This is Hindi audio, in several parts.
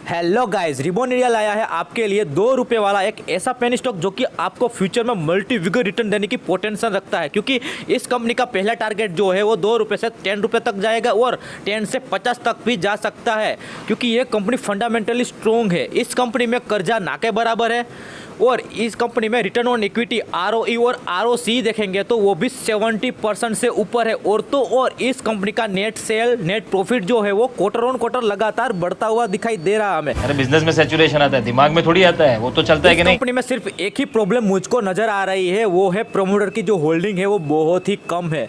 हेलो गाइस, रिबॉन इंडिया लाया है आपके लिए ₹2 वाला एक ऐसा पेनी स्टॉक जो कि आपको फ्यूचर में मल्टी विगर रिटर्न देने की पोटेंशियल रखता है, क्योंकि इस कंपनी का पहला टारगेट जो है वो ₹2 से ₹10 तक जाएगा और 10 से 50 तक भी जा सकता है, क्योंकि ये कंपनी फंडामेंटली स्ट्रॉन्ग है। इस कंपनी में कर्जा ना के बराबर है और इस कंपनी में रिटर्न ऑन इक्विटी ROE और ROC देखेंगे तो वो भी 70% से ऊपर है। और इस कंपनी का नेट प्रॉफिट जो है वो क्वार्टर ऑन क्वार्टर लगातार बढ़ता हुआ दिखाई दे रहा है हमें। अरे बिजनेस में सैचुरेशन आता है, दिमाग में थोड़ी आता है, वो तो चलता है कि नहीं। कंपनी में सिर्फ एक ही प्रॉब्लम मुझको नजर आ रही है, वो है प्रमोटर की जो होल्डिंग है वो बहुत ही कम है।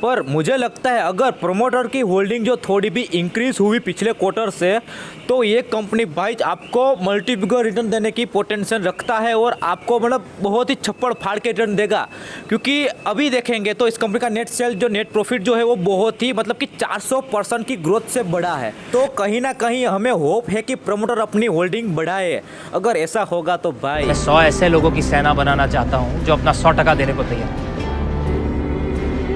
पर मुझे लगता है अगर प्रमोटर की होल्डिंग जो थोड़ी भी इंक्रीज हुई पिछले क्वार्टर से, तो ये कंपनी भाई आपको मल्टी बिगर रिटर्न देने की पोटेंशियल रखता है और आपको मतलब बहुत ही छप्पड़ फाड़ के रिटर्न देगा। क्योंकि अभी देखेंगे तो इस कंपनी का नेट प्रॉफिट जो है वो बहुत ही मतलब कि 400% की ग्रोथ से बढ़ा है। तो कहीं ना कहीं हमें होप है कि प्रमोटर अपनी होल्डिंग बढ़ाए। अगर ऐसा होगा तो भाई मैं 100 ऐसे लोगों की सेना बनाना चाहता हूँ जो अपना 100% देने को तैयार है,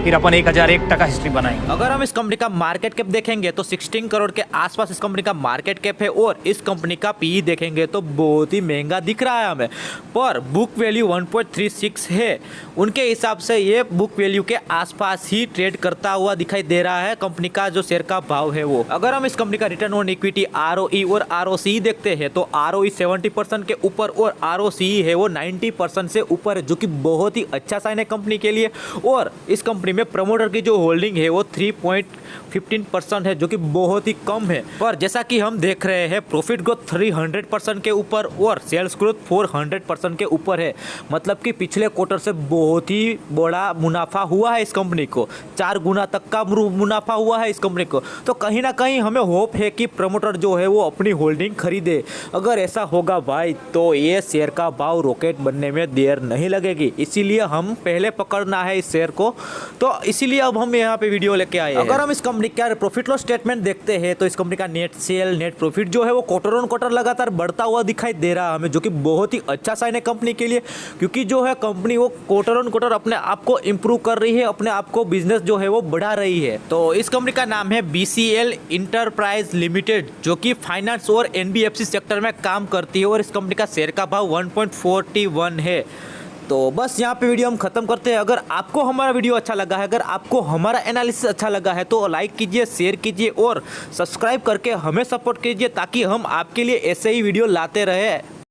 फिर अपन 1001% हिस्ट्री बनाएंगे। अगर हम इस कंपनी का मार्केट कैप देखेंगे तो 16 करोड़ के आसपास इस कंपनी का मार्केट कैप है और इस कंपनी का PE देखेंगे तो बहुत ही महंगा दिख रहा है हमें, पर बुक वैल्यू 1.36 है। उनके हिसाब से ये बुक वैल्यू के आसपास ही ट्रेड करता हुआ दिखाई दे रहा है कंपनी का जो शेयर का भाव है वो। अगर हम इस कंपनी का रिटर्न ऑन इक्विटी ROE और ROC देखते हैं तो ROE 70% के ऊपर और ROC है वो 90% से ऊपर है, जो कि बहुत ही अच्छा साइन है कंपनी के लिए। और इस कंपनी में प्रमोटर की जो होल्डिंग है वो 3.15% है, जो कि बहुत ही कम है। पर जैसा कि हम देख रहे हैं प्रॉफिट ग्रोथ 300% के ऊपर और सेल्स ग्रोथ 400% के ऊपर है, मतलब कि पिछले क्वार्टर से बहुत ही बड़ा मुनाफा हुआ है इस कंपनी को, 4 गुना तक का मुनाफा हुआ है इस कंपनी को। तो कहीं ना कहीं हमें होप है कि प्रमोटर जो है वो अपनी होल्डिंग खरीदे। अगर ऐसा होगा भाई तो ये शेयर का भाव रॉकेट बनने में देर नहीं लगेगी, इसीलिए हम पहले पकड़ना है इस शेयर को, तो इसीलिए अब हम यहाँ पे वीडियो लेके आए हैं। अगर हम इस कंपनी का प्रॉफिट लॉस स्टेटमेंट देखते हैं तो इस कंपनी का नेट प्रॉफिट जो है वो क्वार्टर ऑन क्वार्टर लगातार बढ़ता हुआ दिखाई दे रहा है हमें, जो कि बहुत ही अच्छा साइन है कंपनी के लिए, क्योंकि जो है कंपनी वो क्वार्टर ऑन क्वार्टर अपने आप को इंप्रूव कर रही है, अपने आप को बिजनेस जो है वो बढ़ा रही है। तो इस कंपनी का नाम है BCL इंटरप्राइज लिमिटेड, जो कि फाइनेंस और NBFC सेक्टर में काम करती है और इस कंपनी का शेयर का भाव 1.41 है। तो बस यहाँ पे वीडियो हम खत्म करते हैं। अगर आपको हमारा वीडियो अच्छा लगा है, अगर आपको हमारा एनालिसिस अच्छा लगा है तो लाइक कीजिए, शेयर कीजिए और सब्सक्राइब करके हमें सपोर्ट कीजिए, ताकि हम आपके लिए ऐसे ही वीडियो लाते रहे।